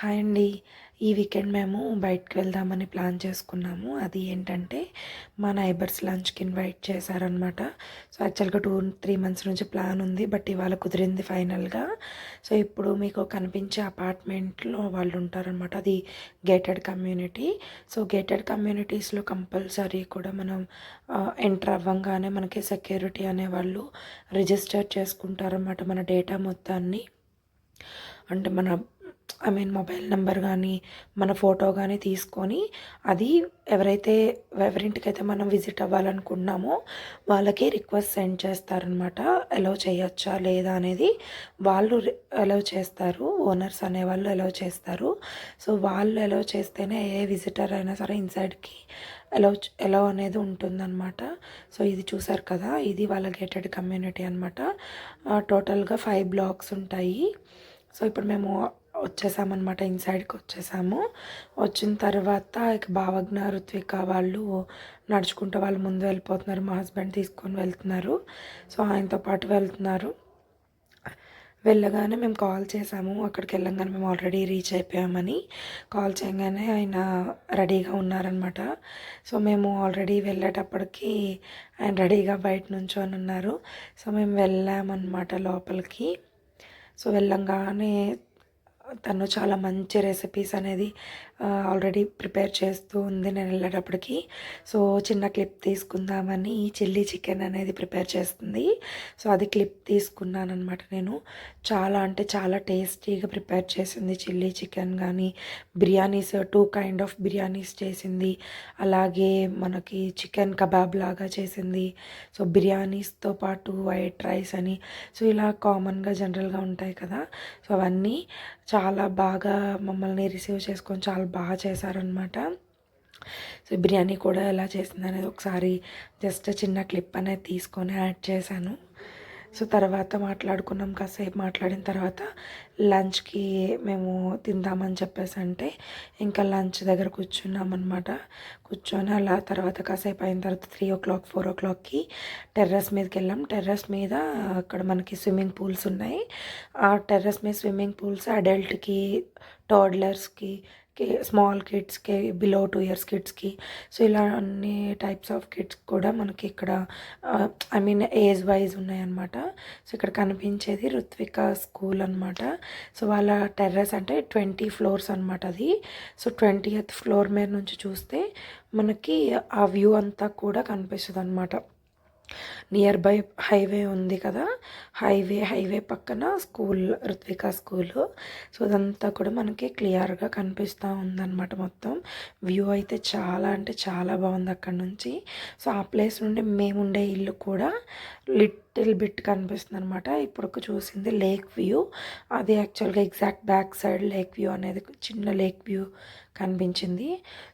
Hi అండి. ఈ weekend మేము బయటికి వెళ్దామని ప్లాన్ చేసుకున్నాము. అది ఏంటంటే, మా నైబర్స్ లంచ్‌కి ఇన్వైట్ చేశారనమాట. సో, యాక్చువల్‌గా 2, 3 మంత్స్ నుంచి ప్లాన్ ఉంది. బట్ ఇవాళ కుదిరింది ఫైనల్‌గా. సో, ఇప్పుడు మీకు కనిపించే అపార్ట్మెంట్‌లో వాళ్ళు ఉంటారనమాట. అది గేటెడ్ కమ్యూనిటీ. సో, గేటెడ్ కమ్యూనిటీస్‌లో కంపల్సరీ కూడా మనం ఎంటర్ అవ్వంగానే మనకి సెక్యూరిటీ అనేవాళ్ళు రిజిస్టర్ చేసుకుంటారనమాట మన డేటా మొత్తాన్ని. అంటే మొబైల్ నెంబర్ గానీ, మన ఫోటో గానీ తీసుకొని, అది ఎవరింటికైతే మనం విజిట్ అవ్వాలనుకుంటున్నామో వాళ్ళకి రిక్వెస్ట్ సెండ్ చేస్తారనమాట. అలౌ చేయొచ్చా లేదా అనేది వాళ్ళు అలౌ చేస్తారు. ఓనర్స్ అనేవాళ్ళు అలౌ చేస్తారు. సో, వాళ్ళు అలౌ చేస్తేనే ఏ విజిటర్ అయినా సరే ఇన్సైడ్‌కి అలౌ అనేది ఉంటుందన్నమాట. సో, ఇది చూసారు కదా! ఇది వాళ్ళ గేటెడ్ కమ్యూనిటీ అనమాట. టోటల్‌గా 5 బ్లాక్స్ ఉంటాయి. సో, ఇప్పుడు మేము వచ్చేసామన్నమాట. ఇన్సైడ్‌కి వచ్చేసాము. వచ్చిన తర్వాత ఇక భావజ్ఞ, రుత్విక వాళ్ళు నడుచుకుంటూ వాళ్ళు ముందు వెళ్ళిపోతున్నారు. మా హస్బెండ్ తీసుకొని వెళ్తున్నారు. సో, ఆయనతో పాటు వెళ్తున్నారు. వెళ్ళగానే మేము కాల్ చేసాము. అక్కడికి వెళ్ళంగానే మేము ఆల్రెడీ రీచ్ అయిపోయామని. కాల్ చేయగానే ఆయన రెడీగా ఉన్నారనమాట. సో, మేము ఆల్రెడీ వెళ్ళేటప్పటికి ఆయన రెడీగా బయట నుంచొని ఉన్నారు. సో, మేము వెళ్ళామన్నమాట లోపలికి. సో, వెళ్ళంగానే తను చాలా మంచి రెసిపీస్ అనేది ఆల్రెడీ ప్రిపేర్ చేస్తూ ఉంది నేను వెళ్ళేటప్పటికి. సో, చిన్న క్లిప్ తీసుకుందామని చిల్లీ చికెన్ అనేది ప్రిపేర్ చేస్తుంది. సో, అది క్లిప్ తీసుకున్నానమాట నేను. చాలా అంటే చాలా టేస్టీగా ప్రిపేర్ చేసింది. చిల్లీ చికెన్ కానీ, బిర్యానీస్ 2 కైండ్ ఆఫ్ బిర్యానీస్ చేసింది. అలాగే మనకి చికెన్ కబాబ్ లాగా చేసింది. సో, బిర్యానీస్తో పాటు వైట్ రైస్ అని, సో, ఇలా కామన్గా జనరల్గా ఉంటాయి కదా! సో, అవన్నీ చాలా బాగా మమ్మల్ని రిసీవ్ చేసుకొని చాలా బాగా చేశారనమాట. సో, బిర్యానీ కూడా ఎలా చేసిందనేది ఒకసారి జస్ట్ చిన్న క్లిప్ అనేది తీసుకొని యాడ్ చేశాను. సో, తర్వాత మాట్లాడుకున్నాం. కాసేపు మాట్లాడిన తర్వాత లంచ్‌కి మేము తిందామని చెప్పేసి అంటే ఇంకా లంచ్ దగ్గర కూర్చున్నామన్నమాట. కూర్చొని అలా తర్వాత కాసేపు అయిన తర్వాత 3:00, 4:00కి టెర్రస్ మీదకెళ్ళాం. టెర్రస్ మీద అక్కడ మనకి స్విమ్మింగ్ పూల్స్ ఉన్నాయి. ఆ టెర్రస్ మీద స్విమ్మింగ్ పూల్స్ అడల్ట్‌కి, టోడ్లర్స్‌కి, స్మాల్ కిడ్స్‌కి, బిలో 2 ఇయర్స్ కిడ్స్‌కి, సో, ఇలా అన్ని టైప్స్ ఆఫ్ కిడ్స్ కూడా మనకి ఇక్కడ ఏజ్ వైజ్ ఉన్నాయన్నమాట. సో, ఇక్కడ కనిపించేది రుత్విక స్కూల్ అనమాట. సో, వాళ్ళ టెర్రస్ అంటే 20 ఫ్లోర్స్ అనమాట అది. సో, 20th ఫ్లోర్ మీద నుంచి చూస్తే మనకి ఆ వ్యూ అంతా కూడా కనిపిస్తుందన్నమాట. నియర్ బై హైవే ఉంది కదా! హైవే పక్కన స్కూల్, రుత్విక స్కూలు. సో, అదంతా కూడా మనకి క్లియర్‌గా కనిపిస్తూ ఉందన్నమాట మొత్తం. వ్యూ అయితే చాలా అంటే చాలా బాగుంది అక్కడి నుంచి. సో, ఆ ప్లేస్ నుండి మేముండే ఇల్లు కూడా లిటిల్ బిట్ కనిపిస్తుందన్నమాట. ఇప్పుడు చూసింది లేక్ వ్యూ. అది యాక్చువల్‌గా exact back side lake view అనేది చిన్న లేక్ వ్యూ కనిపించింది.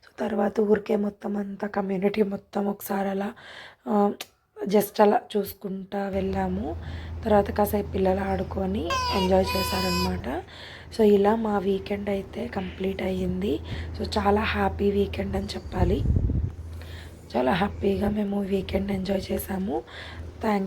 సో, తర్వాత ఊరికే మొత్తం అంతా కమ్యూనిటీ మొత్తం ఒకసారి అలా జస్ట్ అలా చూసుకుంటా వెళ్ళాము. తర్వాత కాసేపు పిల్లలు ఆడుకొని ఎంజాయ్ చేశారనమాట. సో, ఇలా మా వీకెండ్ అయితే కంప్లీట్ అయ్యింది. సో, చాలా హ్యాపీ వీకెండ్ అని చెప్పాలి. చాలా హ్యాపీగా మేము వీకెండ్ ఎంజాయ్ చేసాము. థ్యాంక్